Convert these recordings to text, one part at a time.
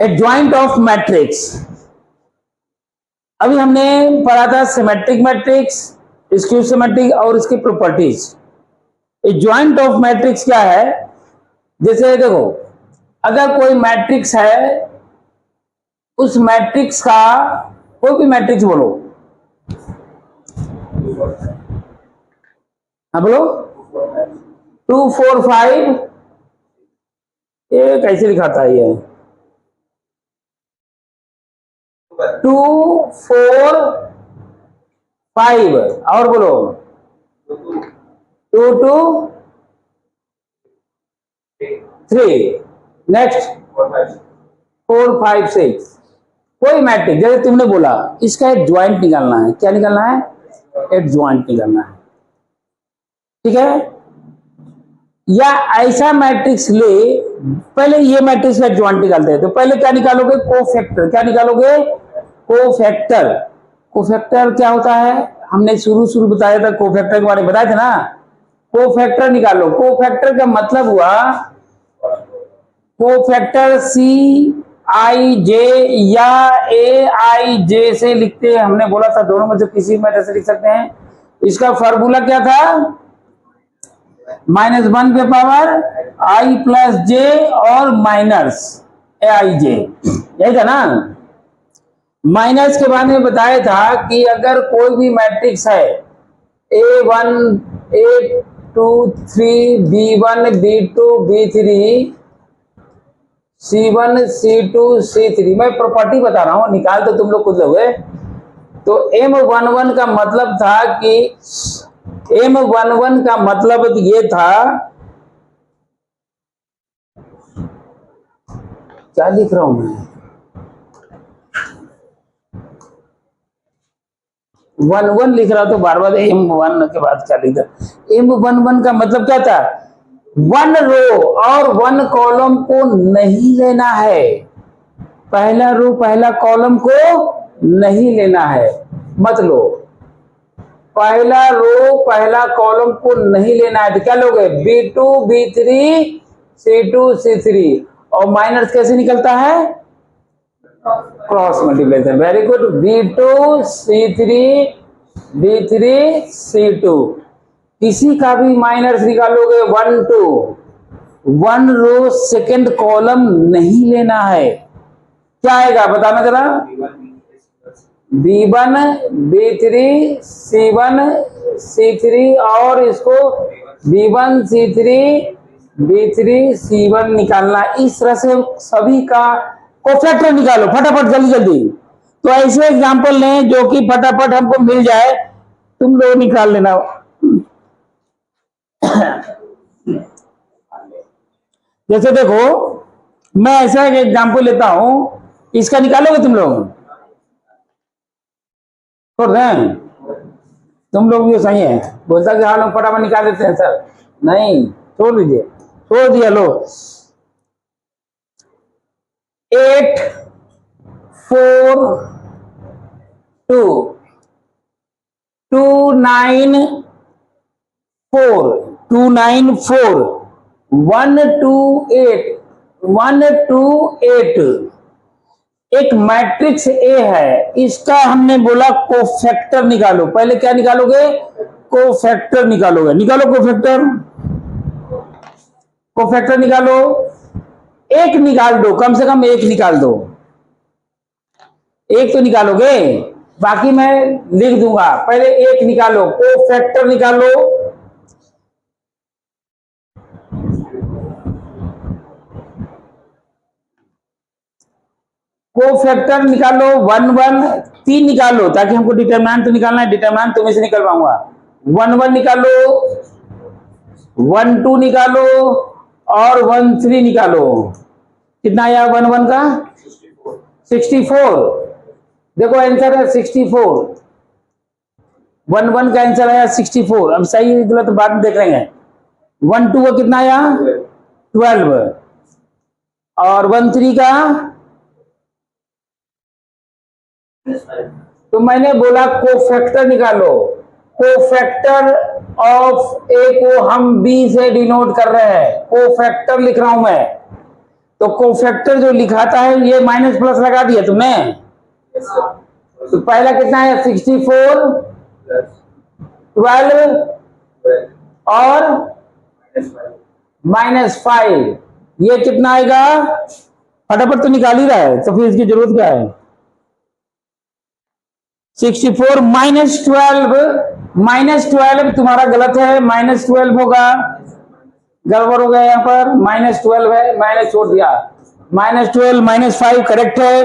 Adjoint of matrix. अभी हमने पढ़ा था सिमेट्रिक मैट्रिक्स, स्क्यू सिमेट्रिक और इसकी प्रॉपर्टीज। एडजॉइंट ऑफ मैट्रिक्स क्या है? जैसे देखो, अगर कोई मैट्रिक्स है, उस मैट्रिक्स का कोई भी मैट्रिक्स बोलो, हाँ बोलो, 2 4 5, ये कैसे लिखा था ये 2 4 5, और बोलो 2 2 3, नेक्स्ट 4 5 6। कोई मैट्रिक्स जैसे तुमने बोला, इसका एडजॉइंट निकालना है। क्या निकालना है? एडजॉइंट निकालना है, ठीक है। या ऐसा मैट्रिक्स ले, पहले ये मैट्रिक्स का एडजॉइंट निकालते हैं, तो पहले क्या निकालोगे? कोफैक्टर। क्या निकालोगे? कोफैक्टर। कोफैक्टर क्या होता है? हमने शुरू बताया था, कोफैक्टर के बारे में बताया था ना। कोफैक्टर निकालो। कोफैक्टर का मतलब हुआ कोफैक्टर CIJ या AIJ से लिखते हैं। हमने बोला था दोनों में से किसी में ऐसे लिख सकते हैं। इसका फॉर्मूला क्या था? -1 के पावर I प्लस J और माइनस AIJ, यही था ना। माइनस के बारे में बताया था कि अगर कोई भी मैट्रिक्स है A1 A2 3 B1 B2 B3 C1 C2 C3, मैं प्रॉपर्टी बता रहा हूं, निकाल तो तुम लोग खुद लोगे। तो M11 का मतलब था कि M11 का मतलब ये था, क्या लिख रहा हूं मैं, 11 लिख रहा तो बार बार M1 के बाद क्या लिखा। M11 का मतलब क्या था? 1 रो और 1 कॉलम को नहीं लेना है। पहला रो पहला कॉलम को नहीं लेना है, मत लो। पहला रो पहला कॉलम को नहीं लेना है, तो क्या लोगे? B2 B3 C2 C3। और माइनस कैसे निकलता है? Cross multiplication. Very good. B2 C3 B3 C2। किसी का भी माइनस निकालोगे 1 2, 1 रो सेकंड कॉलम नहीं लेना है। क्या आएगा बताना जरा? B1 B3 C1 C3 और इसको B1 C3 B3 C1 निकालना। इस तरह से सभी का कोफैक्टर निकालो फटाफट, जल्दी जल्दी। तो ऐसे एग्जांपल लें जो कि फटाफट हमको मिल जाए, तुम लोग निकाल लेना। जैसे देखो, मैं ऐसा एक एग्जांपल लेता हूं, इसका निकालोगे तुम लोग? छोड़ दें? तुम लोग भी सही है, बोलता कि हाँ लोग फटाफट निकाल देते हैं सर। नहीं, छोड़ दीजिए, छोड़ दिया। लो 8 4 2 2 9 4 2 9 4 1 2 8 1 2 8। एक मैट्रिक्स ए है, इसका हमने बोला कोफैक्टर निकालो। पहले क्या निकालोगे? कोफैक्टर निकालोगे। निकालो कोफैक्टर। कोफैक्टर निकालो, एक निकाल दो, कम से कम एक निकाल दो। एक तो निकालोगे, बाकी मैं लिख दूंगा। पहले एक निकालो, कोफैक्टर निकालो। कोफैक्टर निकालो 1 1 3 निकालो, ताकि हमको डिटरमिनेंट तो निकालना है। डिटरमिनेंट तुम्हें से निकल पाऊंगा। 1 1 निकालो, 1 2 निकालो और 1 3 निकालो। कितना आया 1 1 का? 64। देखो आंसर है 64। 1 1 का आंसर आया 64। अब सही गलत तो बाद में देख लेंगे। 1 2 का कितना आया? 12। और 1 3 का? तो मैंने बोला कोफैक्टर निकालो। कोफैक्टर ऑफ ए को हम बी से डिनोट कर रहे हैं, कोफैक्टर लिख रहा हूं मैं। तो कोफैक्टर जो लिखाता है ये माइनस प्लस लगा दिया तुमने। तो पहला कितना है 64, 12 और -5, ये कितना आएगा? फटाफट तो निकाल ही रहा है तो फिर इसकी जरूरत क्या है? 64 -12 तुम्हारा गलत है, -12 होगा, गड़बड़ हो गया यहाँ पर, -12 है, माइनस छोड़ दिया, -12 -5 करेक्ट है,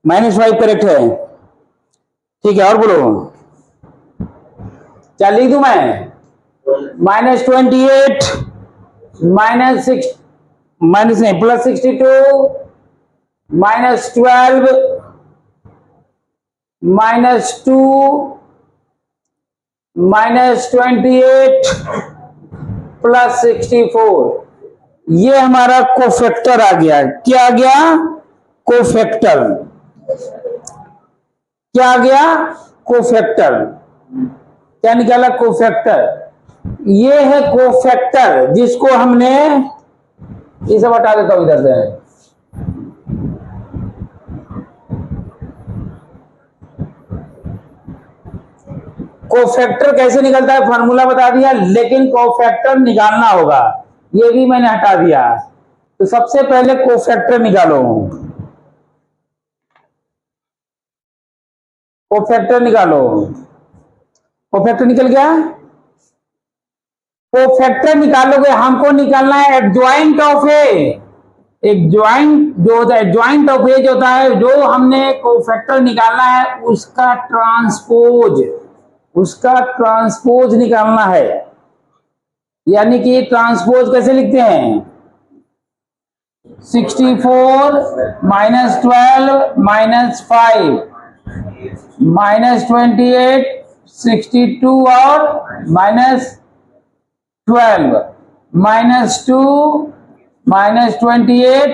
-5 करेक्ट है। ठीक है और बोलो, क्या लिख दूं मैं? -28 -6 माइनस नहीं +62 -12 -2 -28 +64, ये हमारा कोफैक्टर आ गया। क्या आ गया? कोफैक्टर। क्या आ गया? कोफैक्टर। क्या निकाला? कोफैक्टर। ये है कोफैक्टर जिसको हमने, ये सब हटा देता हूं इधर से, कोफैक्टर कैसे निकलता है फार्मूला बता दिया, लेकिन कोफैक्टर निकालना होगा, ये भी मैंने हटा दिया। तो सबसे पहले कोफैक्टर निकालो, कोफैक्टर निकालो। कोफैक्टर निकल गया। कोफैक्टर निकालोगे, हमको निकालना है एडजॉइंट ऑफ ए। एक ज्वाइंट जो होता है, ज्वाइंट ऑफ ए जो होता है, जो हमने कोफैक्टर निकालना है उसका ट्रांसपोज, उसका ट्रांसपोज निकालना है। यानी कि ट्रांसपोज कैसे लिखते हैं? 64 -12 -5 -28 62 और -12 -2 -28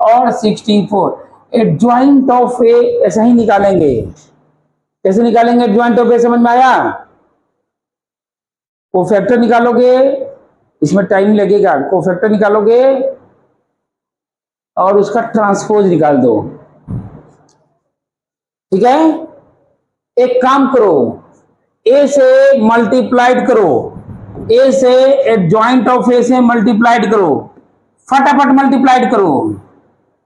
और 64। एडजॉइंट ऑफ ए ऐसा ही निकालेंगे। कैसे निकालेंगे एडजॉइंट ऑफ ए? समझ में आया? कोफैक्टर निकालोगे, इसमें टाइम लगेगा, कोफैक्टर निकालोगे और उसका ट्रांसपोज निकाल दो। ठीक है, एक काम करो, ए से मल्टीप्लाइड करो, ए से एडजॉइंट ऑफ ए से मल्टीप्लाइड करो, फटाफट मल्टीप्लाइड करो।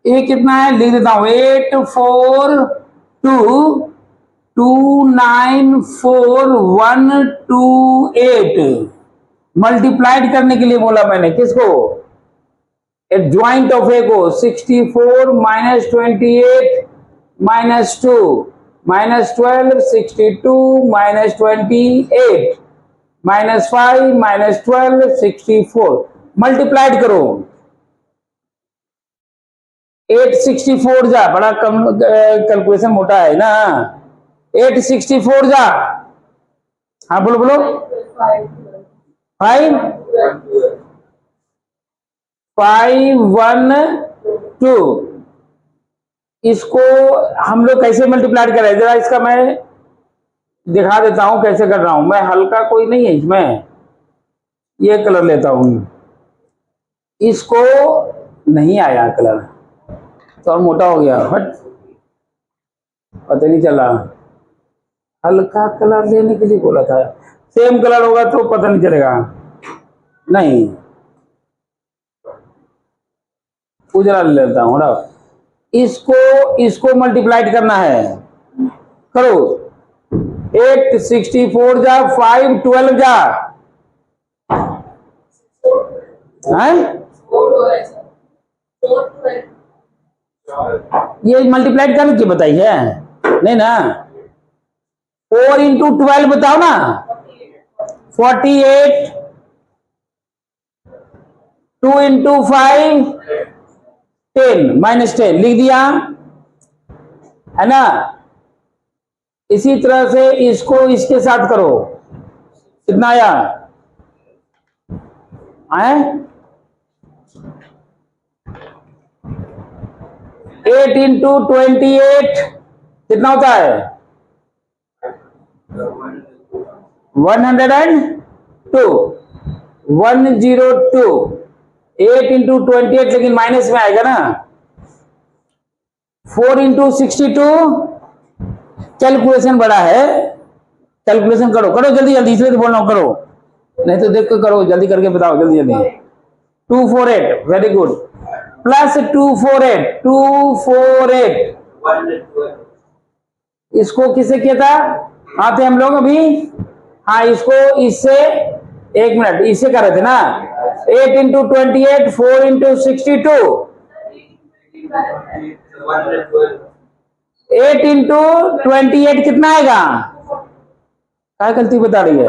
ए कितना है लिख देता हूं, 842294128। मल्टीप्लाइड करने के लिए बोला मैंने, किसको? एडजॉइंट ऑफ ए को। 64 -28 -2 -12 62 -28 -5 -12 64, मल्टीप्लाइड करो। 864 जा, बड़ा कम कैलकुलेशन मोटा है ना। 864 जा, हाँ बोलो बोलो। 512, इसको हम लोग कैसे मल्टीप्लाई करें? जरा इसका मैं दिखा देता हूं कैसे कर रहा हूं। मैं हल्का कोई नहीं है इसमें, ये कलर लेता हूं। इसको नहीं आया कलर तो और मोटा हो गया, हट, पता नहीं चला। हल्का कलर लेने के लिए बोला था, सेम कलर होगा तो पता नहीं चलेगा। नहीं, उजला ले लेता हूँ। इसको मल्टीप्लाइड करना है, करो। 864 जा, 512 जा, ये मल्टीप्लाइड करने की बताई है नहीं ना। 4 × 12 बताओ ना, 48। 2 × 5 10 -10 लिख दिया है ना। इसी तरह से इसको इसके साथ करो, कितना आया? 8 × 28 कितना होता है? 102 102। 8 इंटू 28 लेकिन माइनस में आएगा ना। 4 इंटू 62, कैलकुलेशन बड़ा है, कैलकुलेशन करो करो जल्दी जल्दी, इसलिए तो बोल रहा हूं करो, नहीं तो देख कर करो, जल्दी करके बताओ जल्दी जल्दी। 248, वेरी गुड, प्लस 248, 248, इसको किससे किया था, आते हम लोग अभी, हाँ इसको इससे, एक मिनट इससे कर रहे थे ना। 8 इंटू 28, 4 इंटू 62, 8 इंटू 28 कितना आएगा, क्या गलती बता रही है,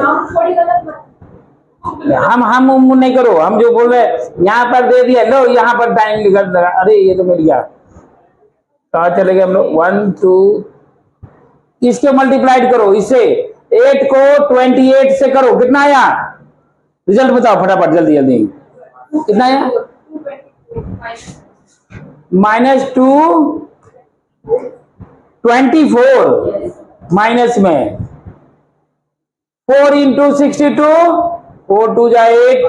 हम नहीं करो, हम जो बोल रहे यहाँ पर दे दिया, लो यहाँ पर टाइम निकल रहा, अरे ये तो मिल गया, कहा चले गए हम लोग, 1 2, इसके मल्टीप्लाइड करो इससे, 8 को 28 से करो, कितना आया, रिजल्ट बताओ फटाफट जल्दी जल्दी, कितना आया, -224, माइनस में 4 इंटू 62, 4 2 जा 8,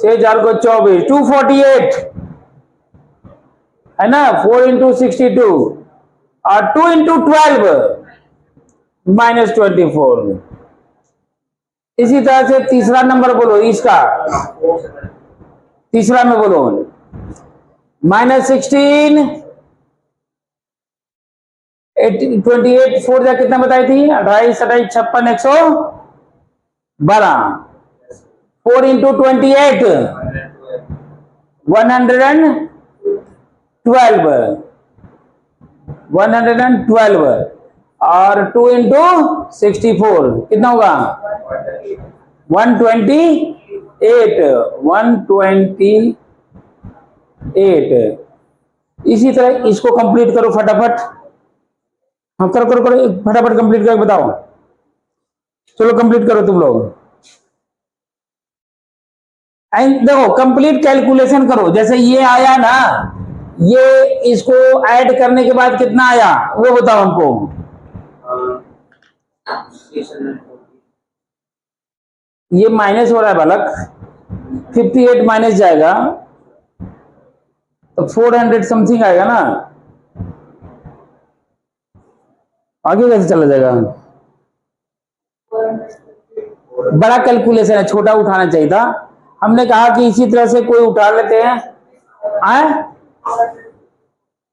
6 4 को 24, 248 है ना, 4 इंटू 62 और 2 इंटू 12 -24। इसी तरह से तीसरा नंबर बोलो इसका, तीसरा में बोलो, -16, 28 4 जा कितना बताई थी, 28 27 56 112, 4 इंटू 28 112 और 2 इंटू 64 कितना होगा, 128। इसी तरह इसको कंप्लीट करो फटाफट, हाँ करो करो करो फटाफट कंप्लीट करके बताओ, चलो कंप्लीट करो तुम लोग, देखो कंप्लीट कैलकुलेशन करो, जैसे ये आया ना, ये इसको ऐड करने के बाद कितना आया वो बताओ हमको, ये माइनस हो रहा है बालक, 58 माइनस जाएगा तो 400 समथिंग आएगा ना, आगे कैसे चला जाएगा, बड़ा कैलकुलेशन है, छोटा उठाना चाहिए था, हमने कहा कि इसी तरह से कोई उठा लेते हैं,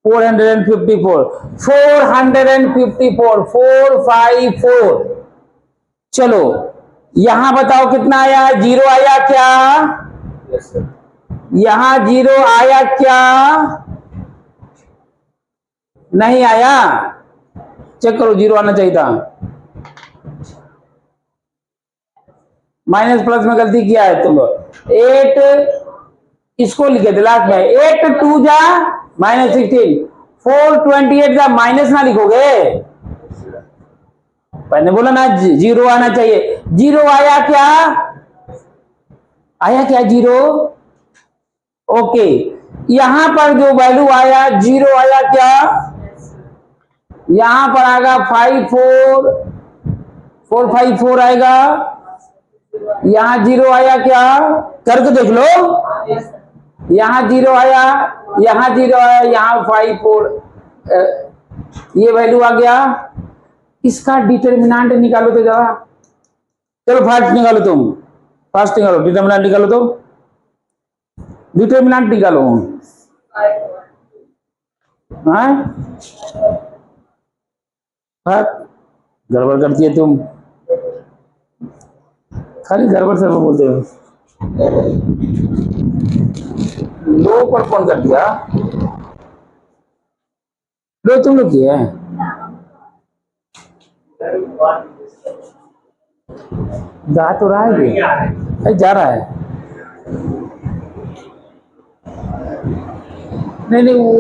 454, 454, चलो यहां बताओ कितना आया, जीरो आया क्या, यहां जीरो आया क्या, नहीं आया, चेक करो जीरो आना चाहिए था, माइनस प्लस में गलती किया है तुम लोग, 8 इसको लिखे थे लास्ट में, 8 2 जा -16, 428 जा माइनस ना लिखोगे, मैंने बोला ना जीरो आना चाहिए, जीरो आया क्या, आया क्या जीरो, ओके, यहां पर जो वैल्यू आया जीरो आया क्या, यहां पर आएगा 454 आएगा, यहां जीरो आया क्या, करके देख लो, यहां जीरो आया, यहां जीरो आया, यहां 54, ये वैल्यू आ गया, इसका डिटर्मिनेंट निकालो तो जरा, चलो फास्ट निकालो, तुम फास्ट निकालो, डिटर्मिनेंट निकालो, तो डिटर्मिनेंट निकालो, गड़बड़ करती है तुम, खाली गड़बड़ से बोलते हो, लो पर कौन कर दिया, लो तुम लोग किए, जा तो रहा है, जा रहा है, नहीं नहीं वो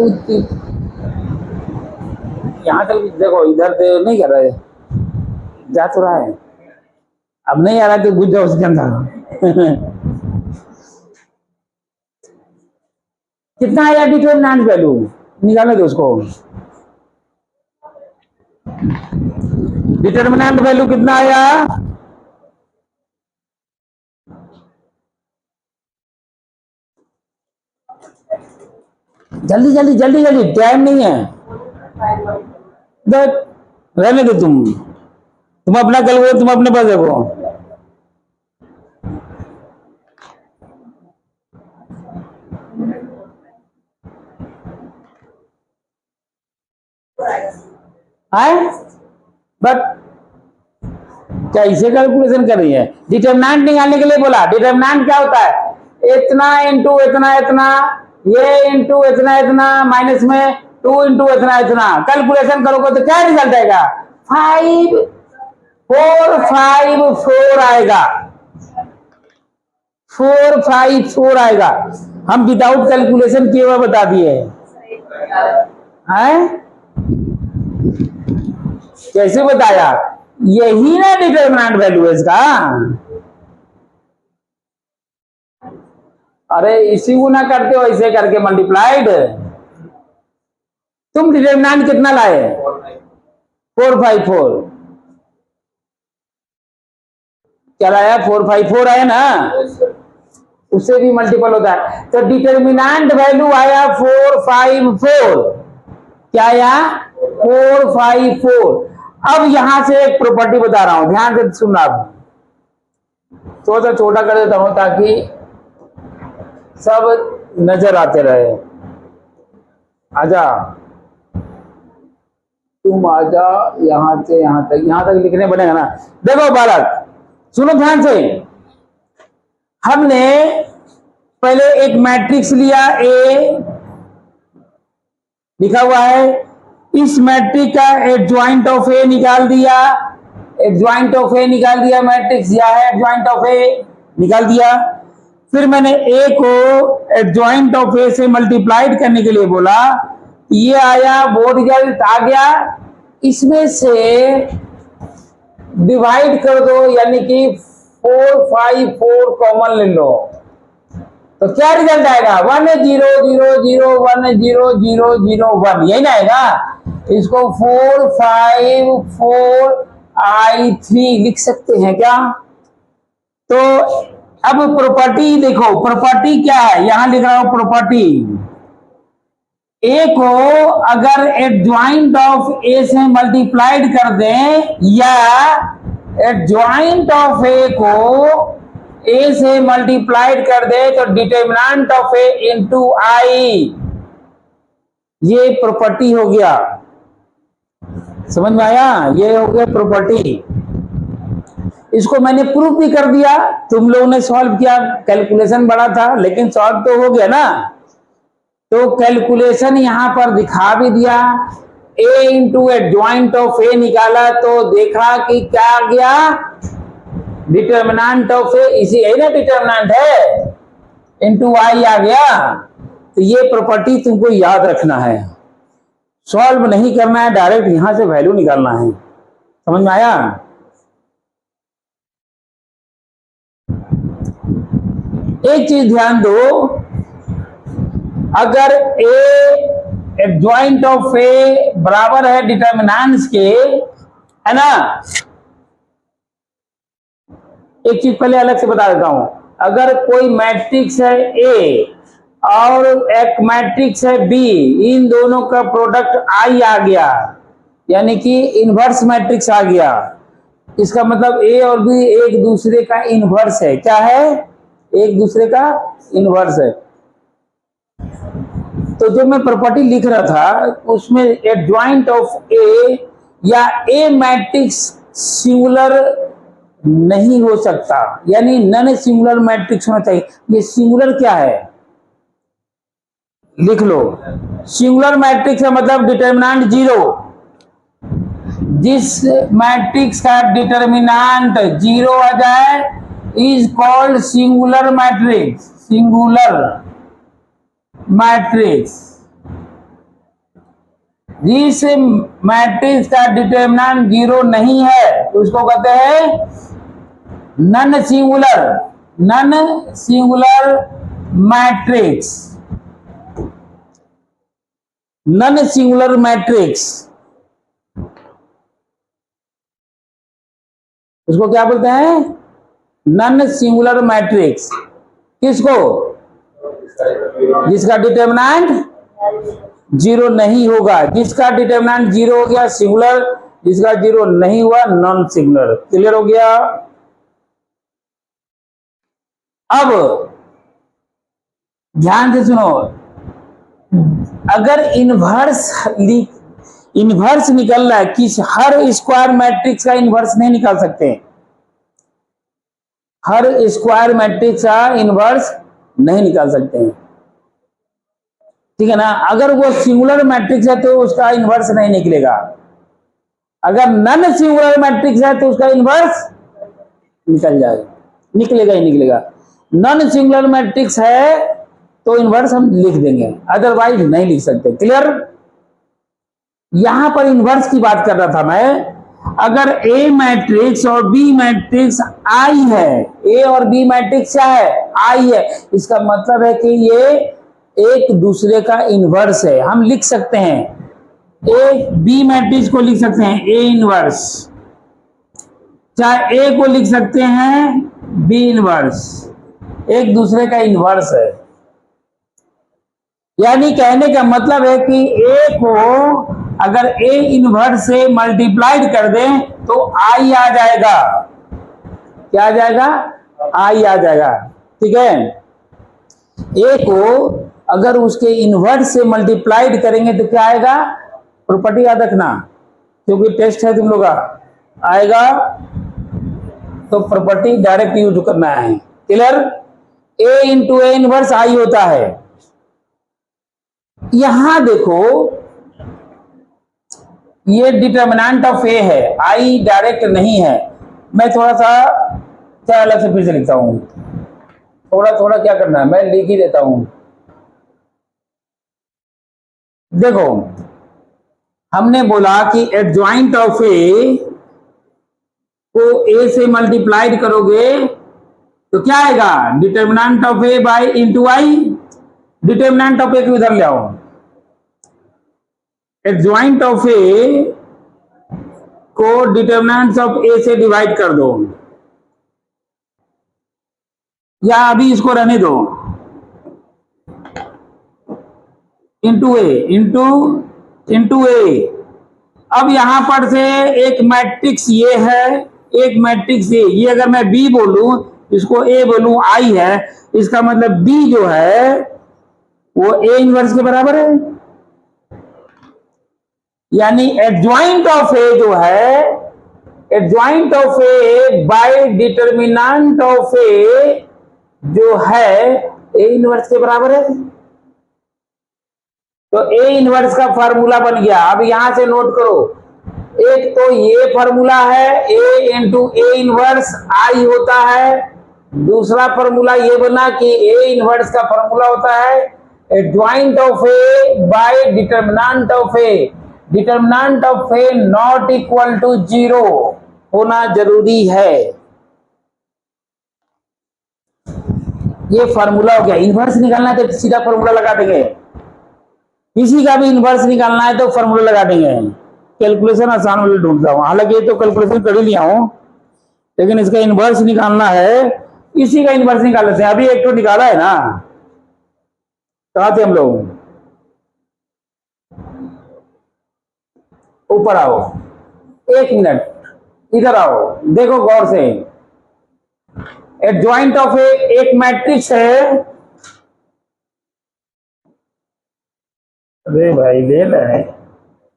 यहाँ तक देखो, इधर से नहीं कर रहे, जा तो रहा है, अब नहीं आ रहा तो घुस जाओ उसके अंदर। कितना आया डिटरमिनेंट वैल्यू, निकालो दो उसको, डिटरमिनेंट वैल्यू कितना आया, जल्दी जल्दी जल्दी जल्दी, टाइम नहीं है। देख, रहने दो, तुम अपना कल वो तुम अपने पास देखो। आए बट कैसे कैलकुलेशन कर रही है? डिटरमिनेंट निकालने के लिए बोला। डिटरमिनेंट क्या होता है? इतना इंटू इतना इतना, ये इंटू इतना इतना, माइनस में 2 इंटू इतना इतना। कैलकुलेशन करोगे तो क्या रिजल्ट आएगा? 5 4 5 4 आएगा। 4 5 4 आएगा। हम विदाउट कैलकुलेशन किए हुए बता दिए हैं। कैसे बताया? यही ना डिटरमिनेंट वैल्यू है इसका। अरे इसी को ना करते हो ऐसे करके मल्टीप्लाइड। तुम डिटरमिनेंट कितना लाए? 4 5 4। क्या लाया? 4 5 4 आया ना, उससे भी मल्टीपल होता है। तो डिटरमिनेंट वैल्यू आया 4 5 4। क्या आया? 4 5 4। अब यहां से एक प्रॉपर्टी बता रहा हूं, ध्यान से सुनना। थोड़ा सा छोटा कर देता हूं ताकि सब नजर आते रहे। आजा, तुम आजा, यहां से यहां तक लिखने बनेगा ना। देखो बालक, सुनो ध्यान से। हमने पहले एक मैट्रिक्स लिया, ए लिखा हुआ है। इस मैट्रिक्स का एडजॉइंट ऑफ ए निकाल दिया। एडजॉइंट ऑफ ए निकाल दिया, मैट्रिक्स दिया है, एडजॉइंट ऑफ ए निकाल दिया। फिर मैंने ए को एडजॉइंट ऑफ ए से मल्टीप्लाइड करने के लिए बोला। ये आया, वो रिजल्ट आ गया। इसमें से डिवाइड कर दो, यानी कि 4 5 4 कॉमन ले लो, तो क्या रिजल्ट आएगा? 1 0 0 0 1 0 0 0 1, यही ना आएगा। इसको 4 5 4 I3 लिख सकते हैं क्या? तो अब प्रॉपर्टी देखो, प्रॉपर्टी क्या है? यहां लिख रहा हूं प्रॉपर्टी। ए को अगर एडजॉइंट ऑफ ए से मल्टीप्लाइड कर दें, या एडजॉइंट ऑफ ए को ए से मल्टीप्लाइड कर दे, तो डिटरमिनेंट ऑफ ए इंटू आई, ये प्रॉपर्टी हो गया। समझ में आया? ये हो गया प्रॉपर्टी। इसको मैंने प्रूफ भी कर दिया। तुम लोगों ने सॉल्व किया, कैलकुलेशन बड़ा था लेकिन सॉल्व तो हो गया ना। तो कैलकुलेशन यहां पर दिखा भी दिया। ए इंटू एडजॉइंट ऑफ ए निकाला तो देखा कि क्या आ गया? डिटरमिनेंट ऑफ ए, इसी यही ना डिटरमिनेंट है, इंटू आई आ गया। तो ये प्रॉपर्टी तुमको याद रखना है, सॉल्व नहीं करना है, डायरेक्ट यहां से वैल्यू निकालना है। समझ में आया? एक चीज ध्यान दो, अगर ए एडजॉइंट ऑफ ए बराबर है डिटरमिनेंट्स के, है ना। एक चीज पहले अलग से बता देता हूं। अगर कोई मैट्रिक्स है ए और एक मैट्रिक्स है बी, इन दोनों का प्रोडक्ट आई आ गया, यानी कि इनवर्स मैट्रिक्स आ गया। इसका मतलब ए और बी एक दूसरे का इनवर्स है। क्या है? एक दूसरे का इनवर्स है। तो जो मैं प्रॉपर्टी लिख रहा था उसमें एडजॉइंट ऑफ ए या ए मैट्रिक्स सिंगुलर नहीं हो सकता, यानी नॉन सिंगुलर मैट्रिक्स होना चाहिए। ये सिंगुलर क्या है? लिख लो। सिंगुलर मैट्रिक्स का मतलब डिटरमिनेंट 0। जिस मैट्रिक्स का डिटरमिनेंट 0 आ जाए is called singular matrix. Singular matrix. जिस मैट्रिक्स का डिटरमिनेंट 0 नहीं है उसको कहते हैं non singular. Non singular matrix. Non singular matrix उसको क्या बोलते हैं? Non singular matrix. किसको? जिसका डिटरमिनेंट जीरो नहीं होगा। जिसका डिटरमिनेंट जीरो हो गया सिंगुलर, जिसका जीरो नहीं हुआ नॉन सिंगुलर। क्लियर हो गया। अब ध्यान से सुनो, अगर इनवर्स निकल रहा है कि हर स्क्वायर मैट्रिक्स का इनवर्स नहीं निकाल सकते, हर स्क्वायर मैट्रिक्स का इनवर्स नहीं निकाल सकते हैं, ठीक है ना। अगर वो सिंगुलर मैट्रिक्स है तो उसका इनवर्स नहीं निकलेगा, अगर नन सिंगुलर मैट्रिक्स है तो उसका इनवर्स निकल जाएगा, निकलेगा ही निकलेगा। नॉन सिंगुलर मैट्रिक्स है तो इनवर्स हम लिख देंगे, अदरवाइज नहीं लिख सकते। क्लियर। यहां पर इनवर्स की बात कर रहा था मैं। अगर ए मैट्रिक्स और बी मैट्रिक्स आई है, ए और बी मैट्रिक्स क्या है, आई है, इसका मतलब है कि ये एक दूसरे का इनवर्स है। हम लिख सकते हैं ए बी मैट्रिक्स को लिख सकते हैं ए इनवर्स, चाहे ए को लिख सकते हैं बी इनवर्स, एक दूसरे का इनवर्स है। यानी कहने का मतलब है कि ए को अगर ए इनवर्स से मल्टीप्लाइड कर दें तो आई आ जाएगा। क्या आ जाएगा, आई आ जाएगा, ठीक है। ए को अगर उसके इनवर्स से मल्टीप्लाइड करेंगे तो क्या आएगा, प्रॉपर्टी याद रखना क्योंकि टेस्ट है तुम लोग का, आएगा तो प्रॉपर्टी डायरेक्ट यूज करना है। Clear. A into A inverse आई होता है। यहां देखो ये डिटर्मिनेंट ऑफ ए है, आई डायरेक्ट नहीं है। मैं थोड़ा सा क्या अलग से फिर से लिखता हूं, थोड़ा थोड़ा क्या करना है मैं लिख ही देता हूं। देखो हमने बोला कि एडजॉइंट ऑफ ए को ए से मल्टीप्लाइड करोगे तो क्या आएगा, determinant of A by into I. Determinant of A को इधर ले आओ, एडजॉइंट ऑफ ए को डिटर्मिनेंट ऑफ ए से डिवाइड कर दो, या अभी इसको रहने दो, इंटू ए इंटू ए। अब यहां पर से एक मैट्रिक्स ये है, एक मैट्रिक्स ये अगर मैं बी बोलूं, इसको ए बोलूं, आई है, इसका मतलब बी जो है वो ए इनवर्स के बराबर है। यानी एडजॉइंट ऑफ ए जो है, adjoint of A by determinant of A जो है ए इनवर्स के बराबर है। तो ए इनवर्स का फार्मूला बन गया। अब यहां से नोट करो, एक तो ये फार्मूला है ए इंटू ए इनवर्स आई होता है, दूसरा फार्मूला ये बना कि ए इनवर्स का फार्मूला होता है adjoint of A by determinant of A. Determinant of A not equal to zero होना जरूरी है। ये फार्मूला हो गया। इनवर्स निकालना है तो सीधा फार्मूला लगा देंगे, किसी का भी इनवर्स निकालना है तो फार्मूला लगा देंगे। कैलकुलेशन आसान वाले ढूंढता हूं, हालांकि ये तो कैलकुलेशन कर ही लिया हूं, लेकिन इसका इनवर्स निकालना है, इसी का इनवर्स निकाल लेते हैं। अभी एक तो निकाला है ना, कहा थे हम लोग, ऊपर आओ, एक मिनट इधर आओ, देखो गौर से। एडजॉइंट ऑफ ए एक मैट्रिक्स है, अरे भाई ले ले,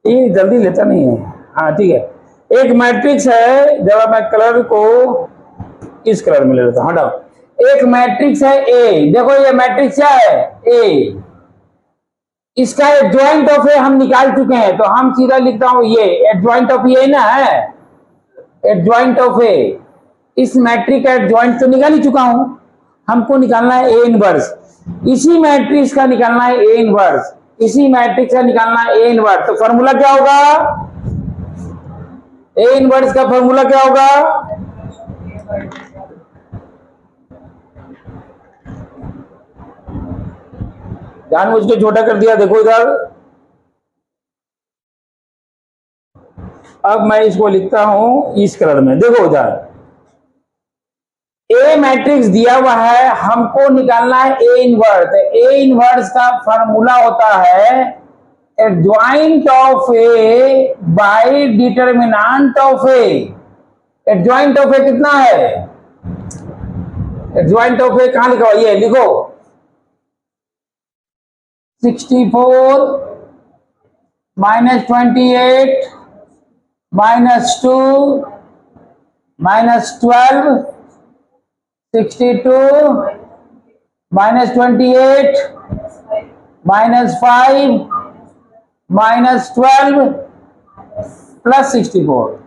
ये जल्दी लेता नहीं है, हाँ ठीक है। एक मैट्रिक्स है, जब मैं कलर को इस कलर में ले लेता हूं, हटाओ। एक मैट्रिक्स है ए, देखो ये मैट्रिक्स क्या है ए, इसका एडजॉइंट ऑफ ए हम निकाल चुके हैं, तो हम सीधा लिखता हूं ये एडजॉइंट ऑफ ए ना है, एडजॉइंट ऑफ ए। इस मैट्रिक्स का एडजॉइंट तो निकाल ही चुका हूं, हमको निकालना है ए इनवर्स, इसी मैट्रिक्स का निकालना है ए इनवर्स, इसी मैट्रिक्स का निकालना है ए इनवर्स। तो फॉर्मूला क्या होगा, ए इनवर्स का फॉर्मूला क्या होगा, जानबूझ के छोटा कर दिया, देखो इधर। अब मैं इसको लिखता हूं इस कलर में, देखो इधर ए मैट्रिक्स दिया हुआ है, हमको निकालना है ए इनवर्स। ए इनवर्स का फॉर्मूला होता है adjoint of A by determinant of A. Adjoint of A कितना है? एडजॉइंट ऑफ ए कहां लिखा हुआ? ये लिखो 64 -28 -2 -12 62 -28 -5 -12 +64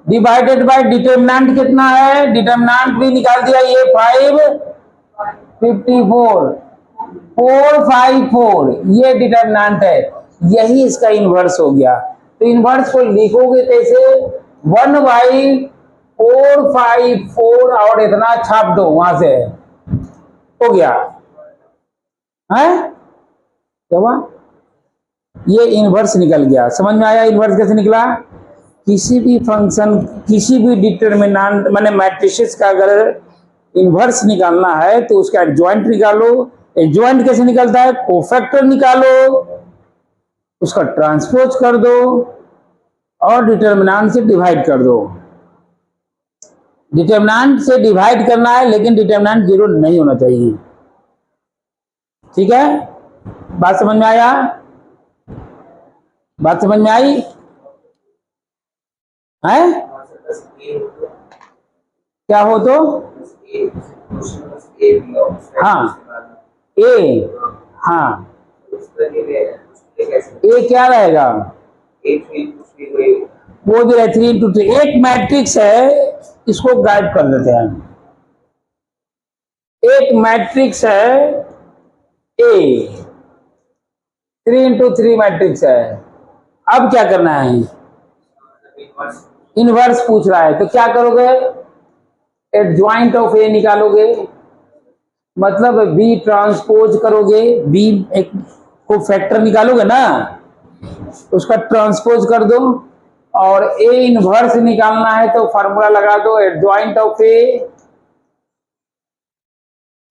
डिवाइडेड बाय डिटर्मिनेंट कितना है? डिटर्मिनेंट भी निकाल दिया, ये 554 454 ये डिटर्मिनेंट है, यही इसका इन्वर्स हो गया। तो इन्वर्स को लिखोगे कैसे? 1/454 और इतना छाप दो, वहां से हो गया है क्या? ये इन्वर्स निकल गया। समझ में आया इन्वर्स कैसे निकला? किसी भी फंक्शन, किसी भी डिटर्मिनेंट माने मैट्रिसेस का अगर इन्वर्स निकालना है तो उसका एडजॉइंट निकालो। एडजॉइंट कैसे निकलता है? कोफैक्टर निकालो, उसका ट्रांसपोज कर दो और डिटर्मिनेंट से डिवाइड कर दो। डिटर्मिनेंट से डिवाइड करना है, लेकिन डिटर्मिनेंट 0 नहीं होना चाहिए। ठीक है, बात समझ में आया? बात समझ में आई है? क्या हो तो? हाँ ए, हाँ ए क्या रहेगा? वो जो है 3 × 3 एक मैट्रिक्स है, इसको गाइड कर देते हैं। एक मैट्रिक्स है ए, 3 × 3 मैट्रिक्स है। अब क्या करना है? इनवर्स पूछ रहा है, तो क्या करोगे? एडजॉइंट ऑफ ए निकालोगे, मतलब बी ट्रांसपोज करोगे, बी एक को फैक्टर निकालोगे ना, उसका ट्रांसपोज कर दो और ए इनवर्स निकालना है तो फॉर्मूला लगा दो adjoint of A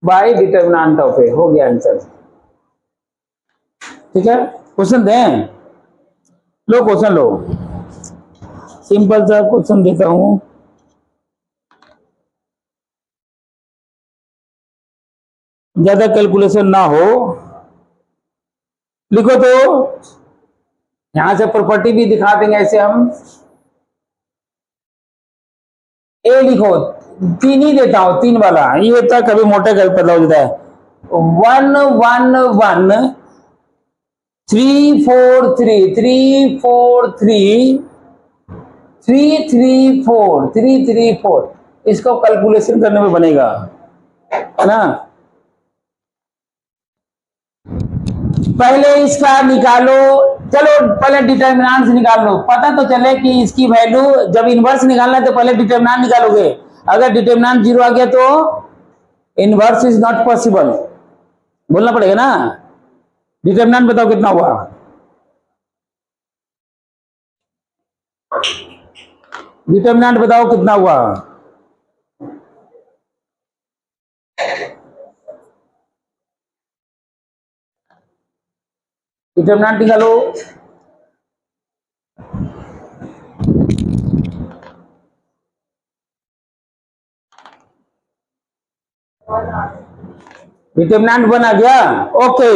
by determinant of A. हो गया आंसर। ठीक है, क्वेश्चन दें? लो क्वेश्चन लो, सिंपल सा क्वेश्चन देता हूं। ज्यादा कैलकुलेशन ना हो, लिखो तो यहां से प्रॉपर्टी भी दिखा देंगे ऐसे हम। ए लिखो, 3 ही देता हूं, 3 वाला ये होता है, कभी मोटा कभी पतला हो जाता है। 1 1 1 3 4 3 3 4 3 3 3 4 3 3 4, इसको कैलकुलेशन करने में बनेगा, है ना? पहले इसका निकालो, चलो पहले डिटर्मिनेंट निकाल लो, पता तो चले कि इसकी वैल्यू, जब इनवर्स निकालना है तो पहले डिटर्मिनेंट निकालोगे। अगर डिटर्मिनेंट 0 आ गया तो इनवर्स इज नॉट पॉसिबल, बोलना पड़ेगा ना। डिटर्मिनेंट बताओ कितना हुआ? डिटर्मिनेंट बताओ कितना हुआ? डिटर्मिनेंट निकालो। डिटर्मिनेंट बना गया? ओके,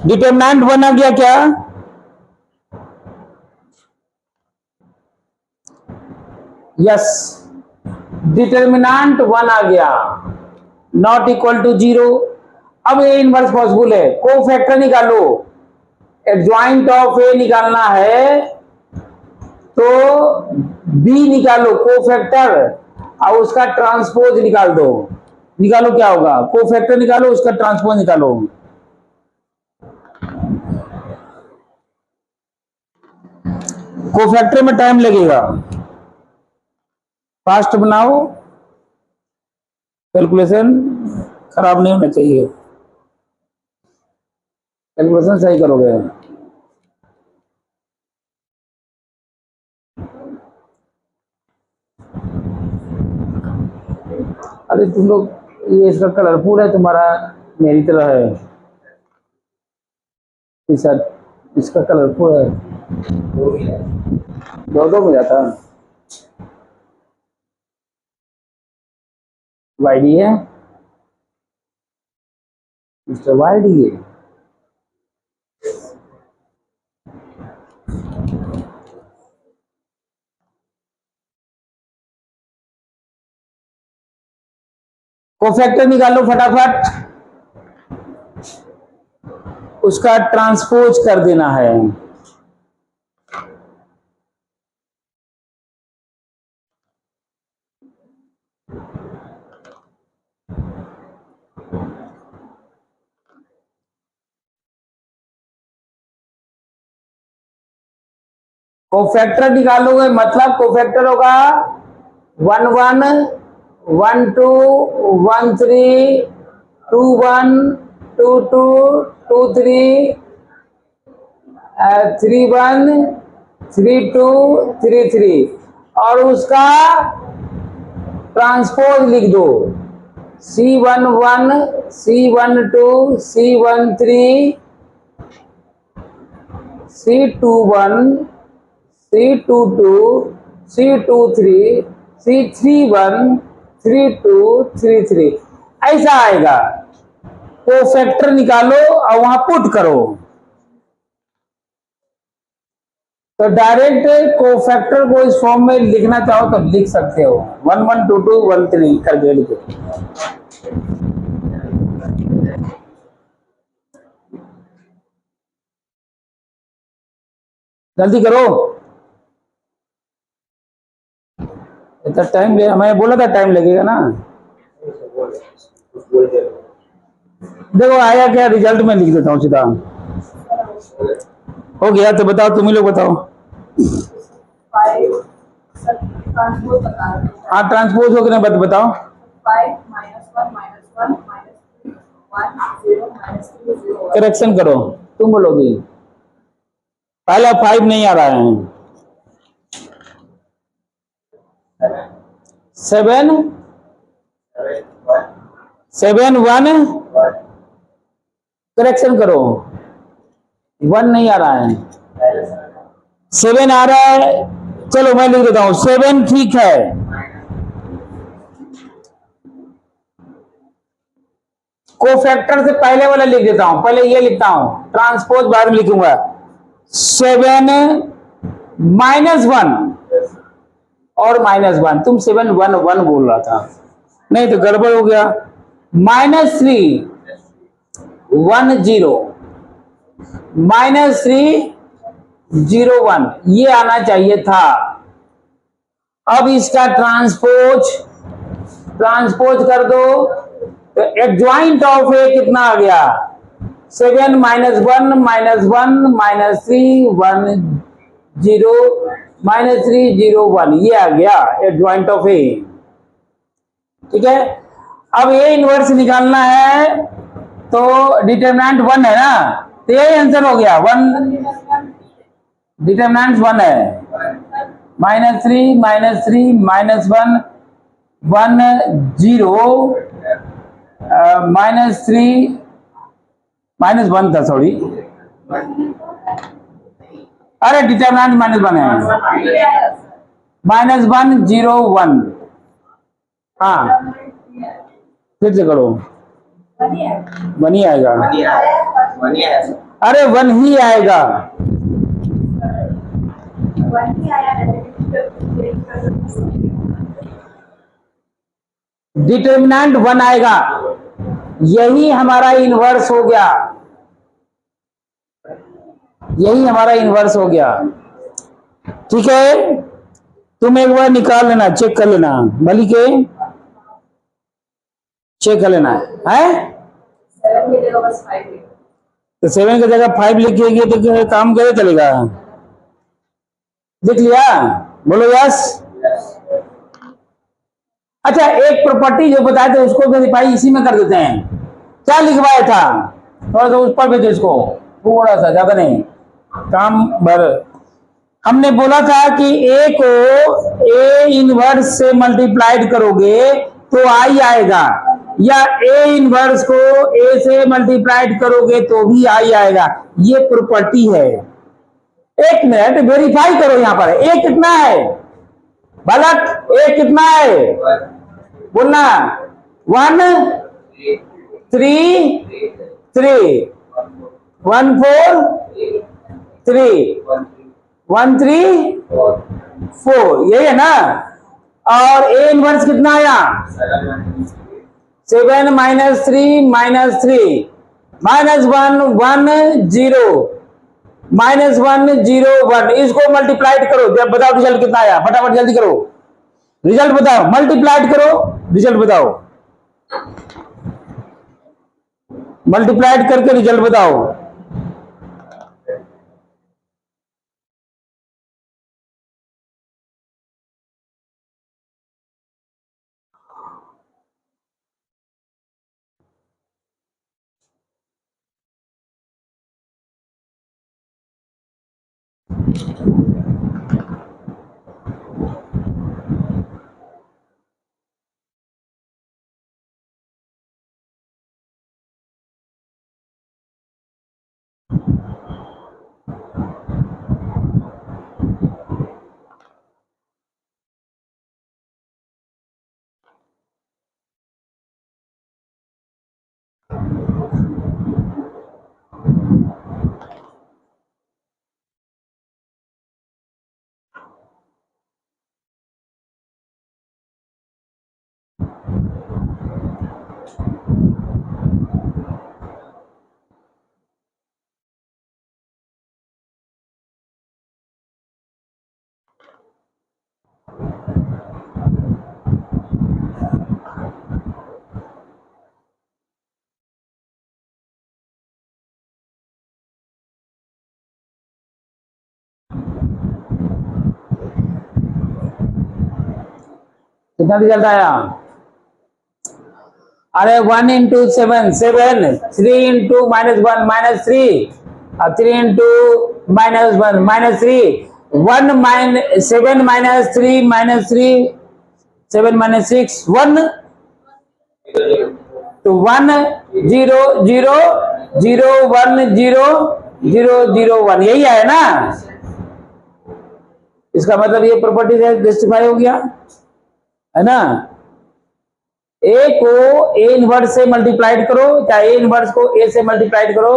डिटर्मिनेंट बना गया क्या? यस, डिटर्मिनेंट 1 आ गया, नॉट इक्वल टू 0। अब ये इनवर्स पॉसिबल है, कोफैक्टर निकालो। एडजॉइंट ऑफ ए निकालना है तो बी निकालो कोफैक्टर और उसका ट्रांसपोज निकाल दो। निकालो क्या होगा? कोफैक्टर निकालो, उसका ट्रांसपोज निकालो। कोफैक्टर में टाइम लगेगा, फास्ट बनाओ, कैलकुलेशन खराब नहीं होना चाहिए, कैलकुलेशन सही करोगे। अरे तुम लोग, ये इसका कलरफुल है, तुम्हारा मेरी तरह है टी शर्ट, इसका कलरफुल है, दो में जाता है। वाइडी है मिस्टर वाइडी है। कोफैक्टर निकालो फटाफट, उसका ट्रांसपोज कर देना है। कोफैक्टर निकालोगे मतलब कोफैक्टर होगा 1 1 1 2 1 3 2 1 2 2 2 3 3 1 3 2 3 3 और उसका ट्रांसपोज लिख दो C1 1 C1 2 C1 3 C2 1 C2 2 C2 3 C3 1 3 2 3 3 ऐसा आएगा। कोफैक्टर निकालो और वहां पुट करो, तो डायरेक्ट कोफैक्टर को इस फॉर्म में लिखना चाहो तो लिख सकते हो, 1 1 2 2 1 3 करके लिखो। जल्दी करो, इतना टाइम ले, मैं बोला था टाइम लगेगा ना। देखो आया क्या, रिजल्ट में लिख देता हूँ सीधा। हो गया तो बताओ, तुम ही लोग बताओ। हाँ ट्रांसपोज हो गया, बताओ। करेक्शन करो, तुम बोलोगी। पहला 5 नहीं आ रहा है, 7 7 1 करेक्शन करो, 1 नहीं आ रहा है, 7 आ रहा है। चलो मैं लिख देता हूं 7 ठीक है। कोफैक्टर से पहले वाला लिख देता हूं, पहले ये लिखता हूं, ट्रांसपोज बाद में लिखूंगा। 7 -1 और -1, तुम 7 1 1 बोल रहा था, नहीं तो गड़बड़ हो गया। -3 1 0 -3 0 1 ये आना चाहिए था। अब इसका ट्रांसपोज कर दो, तो एडजॉइंट ऑफ ए कितना आ गया, 7 -1 -1 -3 1 0 -3 0 1 ये आ गया एडजॉइंट ऑफ ए। ठीक है, अब ए इनवर्स निकालना है तो डिटरमिनेंट 1 है ना, तो यही आंसर हो गया 1, डिटरमिनेंट 1 है, -3 -3 -1 1 0 -3 -1 था, सॉरी, अरे डिटरमिनेंट -1 है, -1 0 1। हाँ फिर से करो, 1 ही आएगा, अरे 1 ही आएगा, डिटरमिनेंट 1 आएगा, यही हमारा इनवर्स हो गया, यही हमारा इनवर्स हो गया। ठीक है, तुम एक बार निकाल लेना, चेक कर लेना, भली के चेक कर लेना है। तो 7 की जगह 5 लिखिएगी तो काम कैसे चलेगा, देख लिया, बोलो यस। अच्छा, एक प्रॉपर्टी जो बताए थे उसको वेरीफाई इसी में कर देते हैं। क्या लिखवाया था, थोड़ा सा उस पर भेजो इसको, थोड़ा सा, ज्यादा नहीं, काम भर। हमने बोला था कि ए को ए इनवर्स से मल्टीप्लाइड करोगे तो आई आएगा, या ए इनवर्स को ए से मल्टीप्लाइड करोगे तो भी आई आएगा। ये प्रॉपर्टी है। एक मिनट वेरीफाई करो, यहां पर ए कितना है बालक, ए कितना है बोलना, 1 3 3 1 4 3 1 3 4, यही है ना। और ए इनवर्स कितना आया, 7 माइनस 3 माइनस 3 माइनस 1 1 0 माइनस 1 0 1, इसको मल्टीप्लाइड करो, जब बताओ रिजल्ट कितना आया, फटाफट जल्दी करो, रिजल्ट बताओ, मल्टीप्लाइड करो, रिजल्ट बताओ, मल्टीप्लाइड करके रिजल्ट बताओ। कितना रिजल्ट आया, अरे 1 into 7 7, 3 into minus 1 minus 3, 3 into minus 1 minus 3, 1 minus 7 minus 3 minus 3, 7 minus 6 1, तो 1 0 0 0 1 0 0 0 1, यही है ना। इसका मतलब ये प्रॉपर्टी से जस्टिफाई हो गया है ना। ए को ए इनवर्स से मल्टीप्लाइड करो, चाहे ए इनवर्स को ए से मल्टीप्लाइड करो,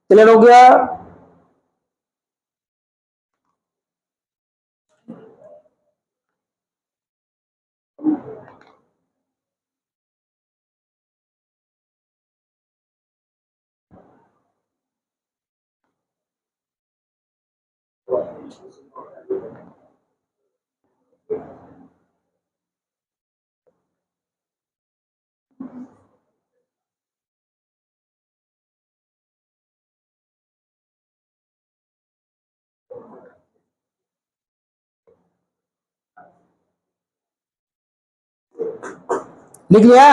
क्लियर हो गया। लिख लिया,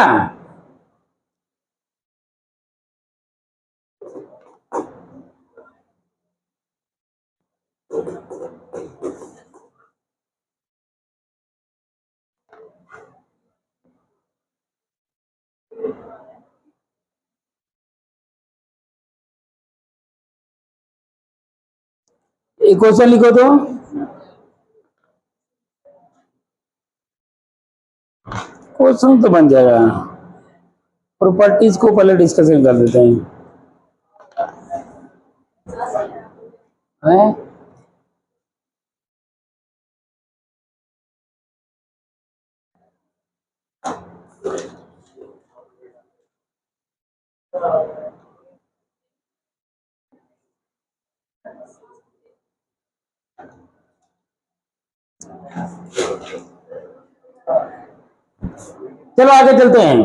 एक क्वेश्चन लिखो तो, क्वेश्चन तो बन जाएगा। प्रॉपर्टीज को पहले डिस्कशन कर देते हैं, हैं? चलो आगे चलते हैं,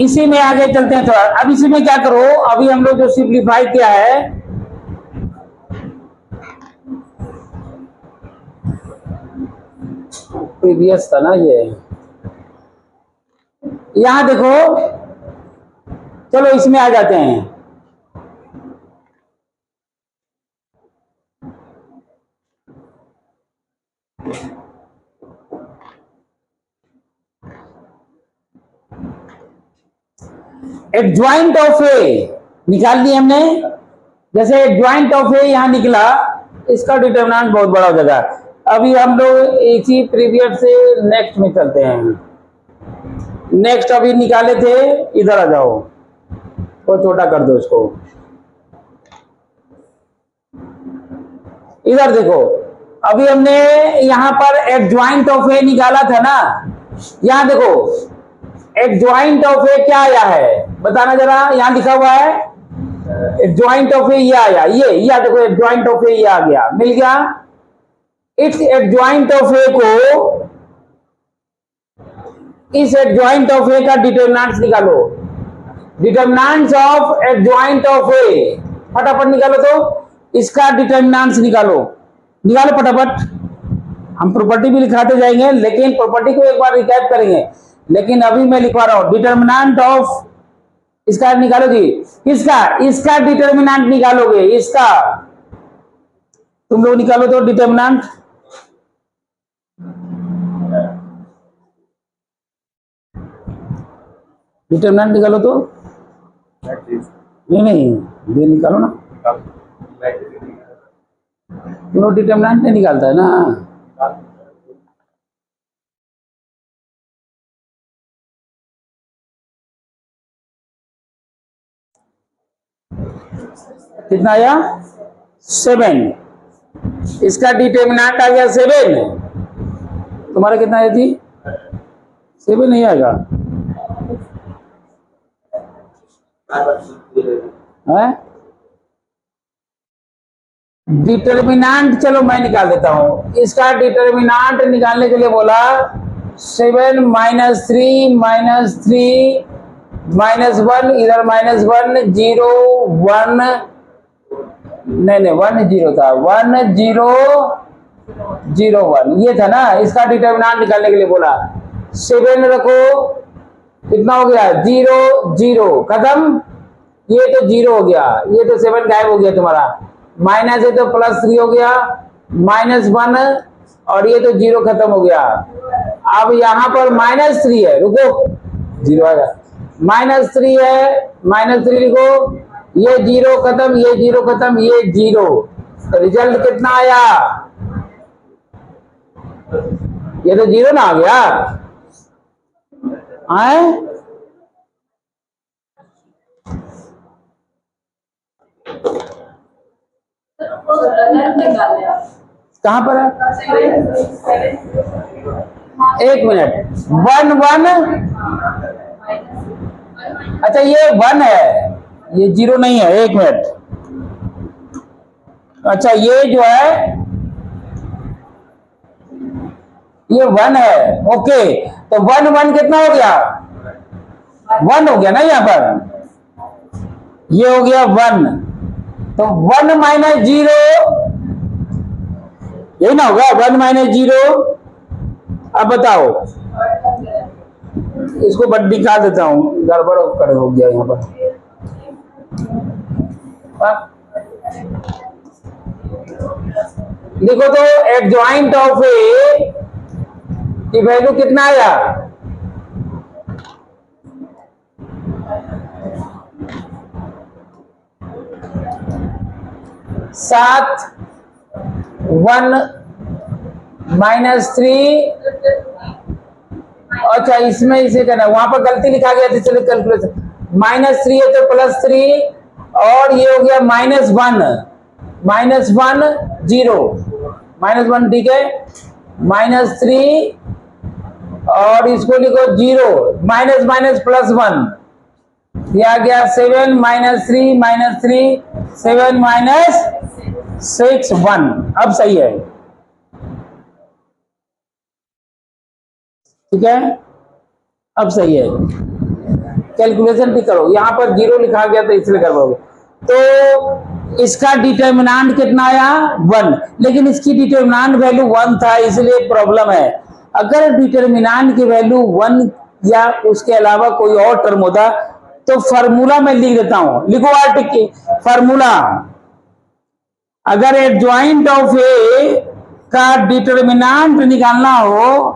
इसी में आगे चलते हैं थोड़ा। अब इसी में क्या करो, अभी हम लोग जो सिंप्लीफाई किया है, प्रीवियस था ना ये, यहां देखो, चलो इसमें आ जाते हैं। एडजॉइंट ऑफ ए निकाल दी हमने। जैसे एडजॉइंट ऑफ ए यहां निकला, इसका डिटरमिनेंट बहुत बड़ा हो जाएगा। अभी हम लोग इसी पीरियड से नेक्स्ट में चलते हैं। नेक्स्ट अभी निकाले थे, इधर आ जाओ, तो छोटा कर दो इसको। इधर देखो, अभी हमने यहां पर एडजॉइंट ऑफ ए निकाला था ना। यहां देखो एडजॉइंट ऑफ ए क्या आया है बताना जरा। यहां लिखा हुआ है एडजॉइंट ऑफ ए, ये आया, ये देखो एडजॉइंट ऑफ ए ये आ गया, मिल गया। इस एडजॉइंट ऑफ ए को, इस एडजॉइंट ऑफ ए का डिटरमिनेंट्स निकालो। डिटरमिनेंट्स ऑफ एडजॉइंट ऑफ ए फटाफट निकालो। तो इसका डिटरमिनेंट्स निकालो, निकालो फटाफट। हम प्रॉपर्टी भी लिखाते जाएंगे, लेकिन प्रॉपर्टी को एक बार रिकैप करेंगे। लेकिन अभी मैं लिखवा रहा हूं डिटरमिनेंट ऑफ, इसका निकालो जी। किसका? इसका डिटरमिनेंट निकालोगे, इसका तुम लोग निकालो तो डिटरमिनेंट। डिटरमिनेंट निकालो तो, नहीं ये निकालो ना। तुम लोग डिटरमिनेंट नहीं निकालता है ना। कितना आया? 7। इसका डिटरमिनेंट आ गया 7। तुम्हारा कितना आया थी? 7 नहीं आएगा है? डिटरमिनेंट चलो मैं निकाल देता हूं। इसका डिटरमिनेंट निकालने के लिए बोला 7 - 3 - 3 -1, इधर -1 0 1, नहीं 1 0 था, 1 0 0 1 ये था ना। इसका डिटरमिनेंट निकालने के लिए बोला 7 रखो, कितना हो गया? 0 0 खत्म। ये तो 0 हो गया, ये तो 7 गायब हो गया तुम्हारा। माइनस है तो +3 हो गया, -1, और ये तो 0 खत्म हो गया। अब यहां पर -3 है, रुको 0 आएगा। -3 है, -3 लिखो, ये 0 खत्म, ये 0 खत्म, ये 0। तो रिजल्ट कितना आया? ये तो 0 ना आ गया आए? कहां पर है? 1 मिनट। 1 1, अच्छा ये 1 है, ये 0 नहीं है। 1 मिनट। अच्छा ये जो है ये 1 है, ओके। तो 1 1 कितना हो गया? 1 हो गया ना यहां पर, ये हो गया 1। तो 1 - 0 यही ना होगा, 1 - 0। अब बताओ, इसको बट निकाल देता हूं, गड़बड़ कर हो गया यहां पर। देखो तो एडजॉइंट ऑफ ए की वैल्यू कितना आया? 7 1 -3। अच्छा इसमें इसे करना, वहां पर गलती लिखा गया था, चलो कैलकुलेशन। -3 है तो +3, और ये हो गया -1 -1 0 -1, ठीक है। -3 और इसको लिखो 0, माइनस +1, ये आ गया 7 - 3 - 3 7 - 6 1। अब सही है, ठीक है, अब सही है। कैलकुलेशन भी करो, यहां पर 0 लिखा गया तो इसलिए करवाओगे। तो इसका डिटरमिनेंट कितना आया? 1, लेकिन इसकी डिटरमिनेंट वैल्यू 1 था, इसलिए प्रॉब्लम है। अगर डिटरमिनेंट की वैल्यू 1 या उसके अलावा कोई और टर्म होता तो फार्मूला मैं लिख देता हूं, लिखो आर्टिकल फार्मूला। अगर एडजॉइंट ऑफ ए का डिटर्मिनेंट निकालना हो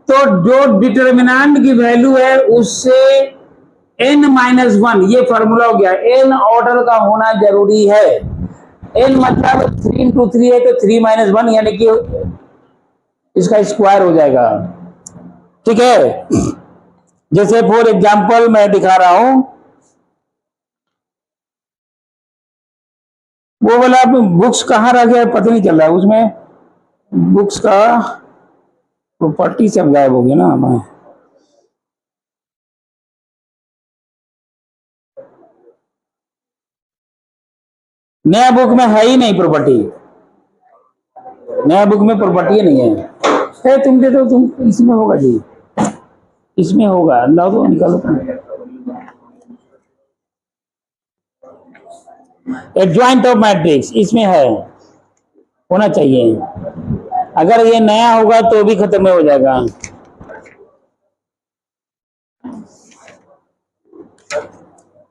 तो जो डिटर्मिनेंट की वैल्यू है उससे n-1, ये फॉर्मूला हो गया, n ऑर्डर का होना जरूरी है। n मतलब 3 इंटू 3 है तो 3-1 यानी कि इसका स्क्वायर हो जाएगा। ठीक है, जैसे फॉर एग्जांपल मैं दिखा रहा हूं, वो वाला बुक्स कहाँ रह गया पता नहीं चल रहा है, उसमें बुक्स का प्रॉपर्टी सब गायब हो गया ना। मैं नया बुक में है ही नहीं प्रॉपर्टी, नया बुक में प्रॉपर्टी नहीं है। तुम दे दो, तुम इसमें होगा जी, इसमें होगा, लाओ तो निकालो तुम। एडजॉइंट ऑफ मैट्रिक्स इसमें है, होना चाहिए। अगर ये नया होगा तो भी खत्म हो जाएगा।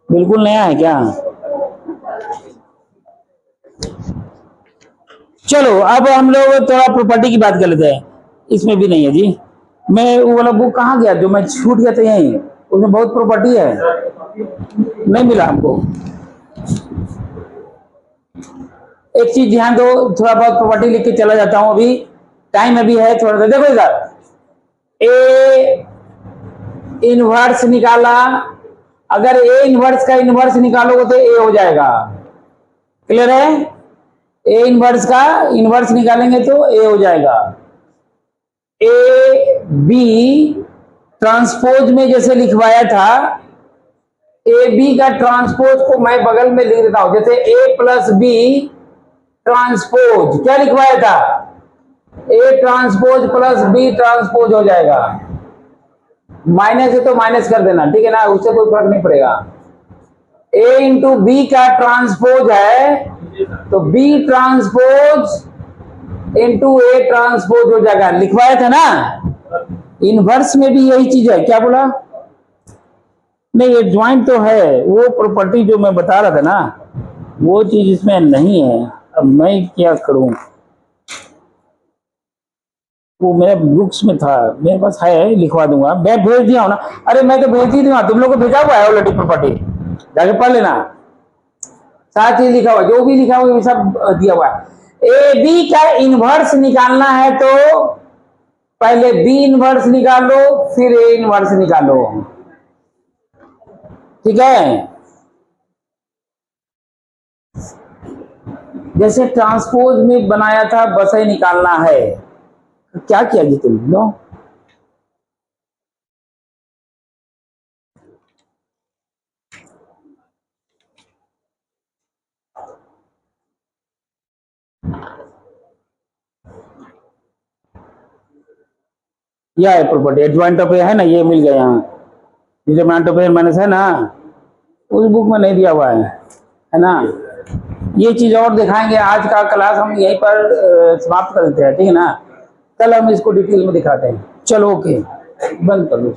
बिल्कुल नया है क्या? चलो अब हम लोग थोड़ा प्रॉपर्टी की बात कर लेते हैं। इसमें भी नहीं है जी, मैं वो वाला बुक कहाँ गया जो मैं छूट गया था, यहीं उसमें बहुत प्रॉपर्टी है, नहीं मिला हमको। एक चीज ध्यान दो, थोड़ा बहुत प्रॉपर्टी लिख के चला जाता हूं, अभी टाइम अभी है थोड़ा सा। देखो इधर ए इनवर्स निकाला, अगर ए इनवर्स का इनवर्स निकालोगे तो ए हो जाएगा। क्लियर है? ए इनवर्स का इनवर्स निकालेंगे तो ए हो जाएगा। ए बी ट्रांसपोज में जैसे लिखवाया था, ए बी का ट्रांसपोज को मैं बगल में लिख देता हूं, जैसे ए प्लस बी ट्रांसपोज क्या लिखवाया था, A transpose plus B transpose हो जाएगा। माइनस है तो माइनस कर देना, ठीक है ना, उससे कोई फर्क नहीं पड़ेगा। ए इंटू बी का ट्रांसपोज है तो B transpose into A transpose हो जाएगा, लिखवाया था ना। इनवर्स में भी यही चीज है, क्या बोला? नहीं, ये ज्वाइंट तो है, वो प्रॉपर्टी जो मैं बता रहा था ना, वो चीज इसमें नहीं है। अब मैं क्या करूं, वो मेरे बुक्स में था, मेरे पास है, लिखवा दूंगा, मैं भेज दिया हूं ना। अरे मैं तो भेज ही दूंगा, तुम लोग को भेजा हुआ है ऑलरेडी प्रॉपर्टी, जाके पढ़ लेना, साथ ही लिखा हुआ, जो भी लिखा हुआ सब दिया हुआ है। ए बी का इनवर्स निकालना है तो पहले बी इनवर्स निकालो फिर ए इनवर्स निकालो, ठीक है। जैसे ट्रांसपोज में बनाया था बस ही निकालना है, क्या किया जी तुम लो, यह है प्रॉपर्टी, एडजॉइंट ऑफ ए है ना, ये मिल गया यहाँ, डिटरमिनेंट ऑफ ए माइनस है ना, उस बुक में नहीं दिया हुआ है ना। ये चीज और दिखाएंगे, आज का क्लास हम यहीं पर समाप्त कर देते हैं, ठीक है ना, कल हम इसको डिटेल में दिखाते हैं। चलो ओके, बंद कर दो।